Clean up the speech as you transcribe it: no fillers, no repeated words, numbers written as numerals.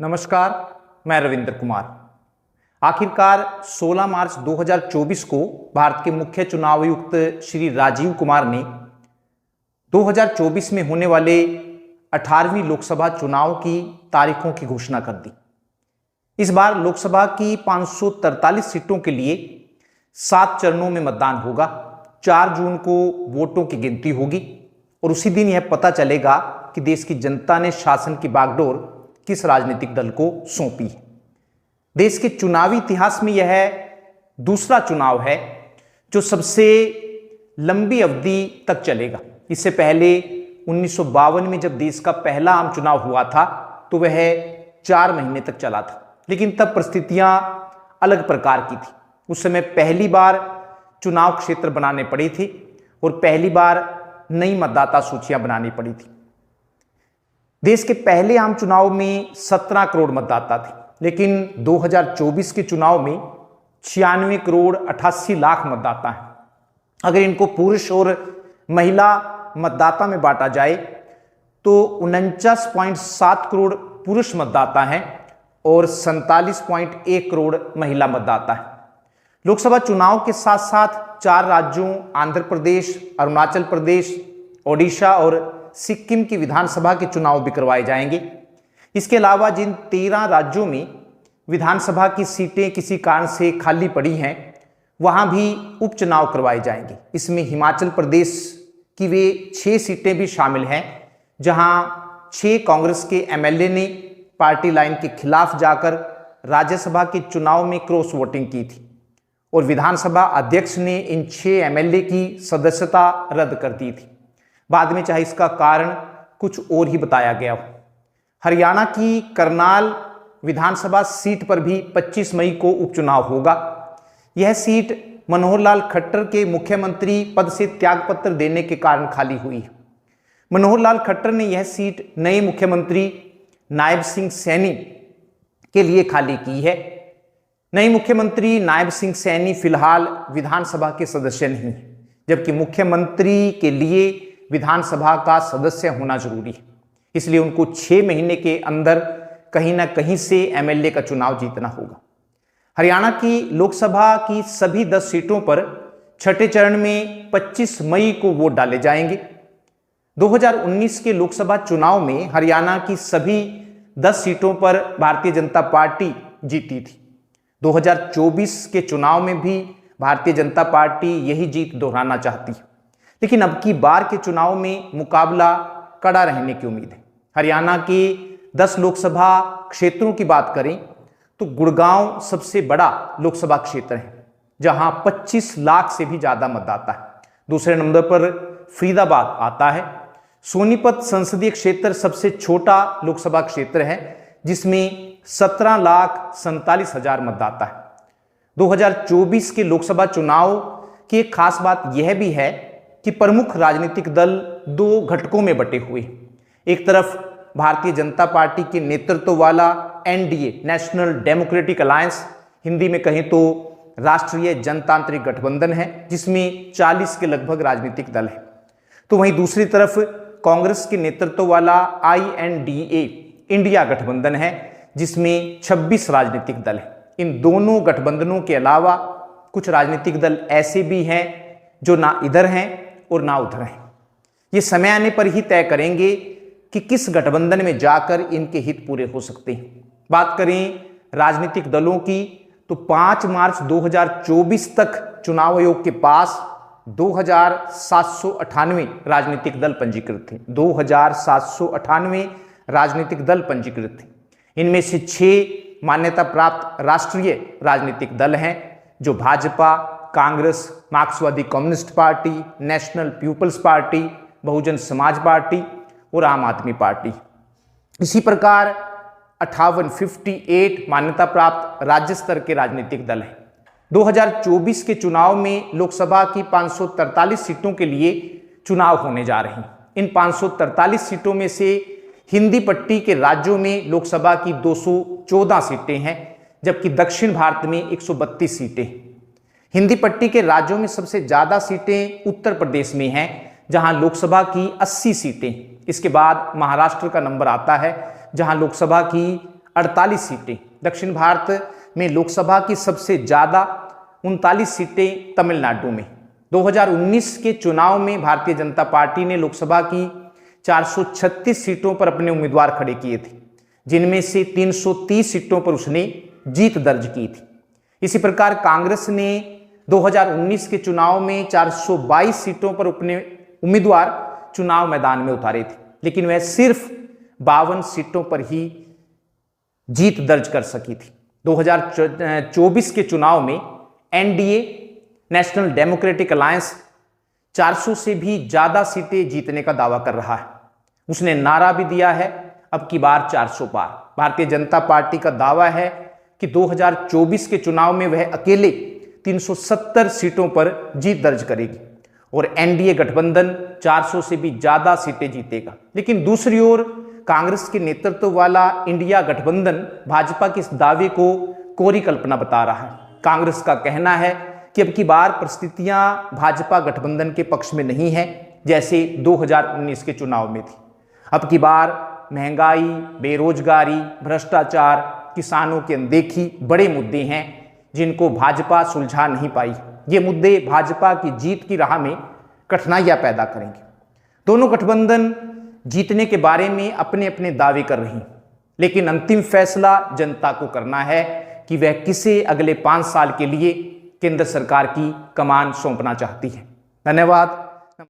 नमस्कार, मैं रविंद्र कुमार। आखिरकार 16 मार्च 2024 को भारत के मुख्य चुनाव आयुक्त श्री राजीव कुमार ने 2024 में होने वाले 18वीं लोकसभा चुनाव की तारीखों की घोषणा कर दी। इस बार लोकसभा की 543 सीटों के लिए 7 चरणों में मतदान होगा। 4 जून को वोटों की गिनती होगी और उसी दिन यह पता चलेगा कि देश की जनता ने शासन की बागडोर किस राजनीतिक दल को सौंपी है। देश के चुनावी इतिहास में यह दूसरा चुनाव है जो सबसे लंबी अवधि तक चलेगा। इससे पहले 1952 में जब देश का पहला आम चुनाव हुआ था तो वह 4 महीने तक चला था, लेकिन तब परिस्थितियां अलग प्रकार की थी। उस समय पहली बार चुनाव क्षेत्र बनाने पड़े थे और पहली बार नई मतदाता सूचियां बनानी पड़ी थी। देश के पहले आम चुनाव में 17 करोड़ मतदाता थे, लेकिन 2024 के चुनाव में 96 करोड़ 88 लाख मतदाता हैं। अगर इनको पुरुष और महिला मतदाता में बांटा जाए तो 49.7 करोड़ पुरुष मतदाता हैं और 47.1 करोड़ महिला मतदाता हैं। लोकसभा चुनाव के साथ साथ 4 राज्यों आंध्र प्रदेश, अरुणाचल प्रदेश, ओडिशा और सिक्किम की विधानसभा के चुनाव भी करवाए जाएंगे। इसके अलावा जिन 13 राज्यों में विधानसभा की सीटें किसी कारण से खाली पड़ी हैं, वहां भी उपचुनाव करवाए जाएंगे। इसमें हिमाचल प्रदेश की वे 6 सीटें भी शामिल हैं, जहां 6 कांग्रेस के एमएलए ने पार्टी लाइन के खिलाफ जाकर राज्यसभा के चुनाव में क्रॉस वोटिंग की थी और विधानसभा अध्यक्ष ने इन 6 एमएलए की सदस्यता रद्द कर दी थी। बाद में चाहे इसका कारण कुछ और ही बताया गया हो। हरियाणा की करनाल विधानसभा सीट पर भी 25 मई को उपचुनाव होगा। यह सीट मनोहर लाल खट्टर के मुख्यमंत्री पद से त्यागपत्र देने के कारण खाली हुई है। मनोहर लाल खट्टर ने यह सीट नए मुख्यमंत्री नायब सिंह सैनी के लिए खाली की है। नए मुख्यमंत्री नायब सिंह सैनी फिलहाल विधानसभा के सदस्य नहीं है, जबकि मुख्यमंत्री के लिए विधानसभा का सदस्य होना जरूरी है। इसलिए उनको 6 महीने के अंदर कहीं ना कहीं से एमएलए का चुनाव जीतना होगा। हरियाणा की लोकसभा की सभी 10 सीटों पर छठे चरण में 25 मई को वोट डाले जाएंगे। 2019 के लोकसभा चुनाव में हरियाणा की सभी 10 सीटों पर भारतीय जनता पार्टी जीती थी। 2024 के चुनाव में भी भारतीय जनता पार्टी यही जीत दोहराना चाहती है, लेकिन अब की बार के चुनाव में मुकाबला कड़ा रहने की उम्मीद है। हरियाणा के 10 लोकसभा क्षेत्रों की बात करें तो गुड़गांव सबसे बड़ा लोकसभा क्षेत्र है, जहां 25 लाख से भी ज्यादा मतदाता है। दूसरे नंबर पर फरीदाबाद आता है। सोनीपत संसदीय क्षेत्र सबसे छोटा लोकसभा क्षेत्र है, जिसमें 17,47,000 मतदाता है। 2024 के लोकसभा चुनाव की एक खास बात यह भी है कि प्रमुख राजनीतिक दल 2 घटकों में बटे हुए। एक तरफ भारतीय जनता पार्टी के नेतृत्व वाला NDA, national democratic alliance, Hindi में कहें तो राष्ट्रीय जनतांत्रिक गठबंधन है, जिसमें 40 के लगभग राजनीतिक दल है। तो वहीं दूसरी तरफ कांग्रेस के नेतृत्व वाला आईएनडीए, इंडिया गठबंधन है, जिसमें 26 राजनीतिक दल है। इन दोनों गठबंधनों के अलावा कुछ राजनीतिक दल ऐसे भी हैं जो ना इधर हैं और ना उधर हैं। ये समय आने पर ही तय करेंगे कि किस गठबंधन में जाकर इनके हित पूरे हो सकते हैं। बात करें राजनीतिक दलों की तो 5 मार्च 2024 तक चुनाव आयोग के पास 2798 राजनीतिक दल पंजीकृत थे। 2798 राजनीतिक दल पंजीकृत थे। इनमें से 6 मान्यता प्राप्त राष्ट्रीय राजनीतिक दल हैं, जो भाजपा, कांग्रेस, मार्क्सवादी communist party, national people's party, Bahujan Samaj party और आम आदमी पार्टी। इसी प्रकार 58 मान्यता प्राप्त राज्य स्तर के राजनीतिक दल हैं। 2024 के चुनाव में लोकसभा की 543 सीटों के लिए चुनाव होने जा रहे हैं। इन 543 सीटों में से हिंदी पट्टी के राज्यों में लोकसभा की 214 सीटें हैं, जबकि दक्षिण भारत में 132 सीटें हैं। हिंदी पट्टी के राज्यों में सबसे ज्यादा सीटें उत्तर प्रदेश में हैं, जहां लोकसभा की 80 सीटें। इसके बाद महाराष्ट्र का नंबर आता है, जहां लोकसभा की 48 सीटें, दक्षिण भारत में लोकसभा की सबसे ज़्यादा 39 सीटें तमिलनाडु में। 2019 के चुनाव में भारतीय जनता पार्टी ने लोकसभा की 436 सीटों पर अपने उम्मीदवार खड़े किए थे, जिनमें से 330 सीटों पर उसने जीत दर्ज की थी। इसी प्रकार कांग्रेस ने 2019 के चुनाव में 422 सीटों पर अपने उम्मीदवार चुनाव मैदान में उतारे थे, लेकिन वह सिर्फ 52 सीटों पर ही जीत दर्ज कर सकी थी। 2024 के चुनाव में एनडीए नेशनल डेमोक्रेटिक अलायंस 400 से भी ज्यादा सीटें जीतने का दावा कर रहा है। उसने नारा भी दिया है, अब की बार 400 पार। भारतीय जनता पार्टी का दावा है कि 2024 के चुनाव में वह अकेले 370 सीटों पर जीत दर्ज करेगी और एनडीए गठबंधन 400 से भी ज्यादा सीटें जीतेगा। लेकिन दूसरी ओर कांग्रेस के नेतृत्व वाला इंडिया गठबंधन भाजपा के इस दावे को कोरी कल्पना बता रहा है। कांग्रेस का कहना है कि अब की बार परिस्थितियां भाजपा गठबंधन के पक्ष में नहीं है, जैसे 2019 के चुनाव में थी। अब की बार महंगाई, बेरोजगारी, भ्रष्टाचार, किसानों की अनदेखी बड़े मुद्दे हैं जिनको भाजपा सुलझा नहीं पाई। ये मुद्दे भाजपा की जीत की राह में कठिनाइयां पैदा करेंगे। दोनों गठबंधन जीतने के बारे में अपने अपने दावे कर रही, लेकिन अंतिम फैसला जनता को करना है कि वह किसे अगले 5 साल के लिए केंद्र सरकार की कमान सौंपना चाहती है। धन्यवाद।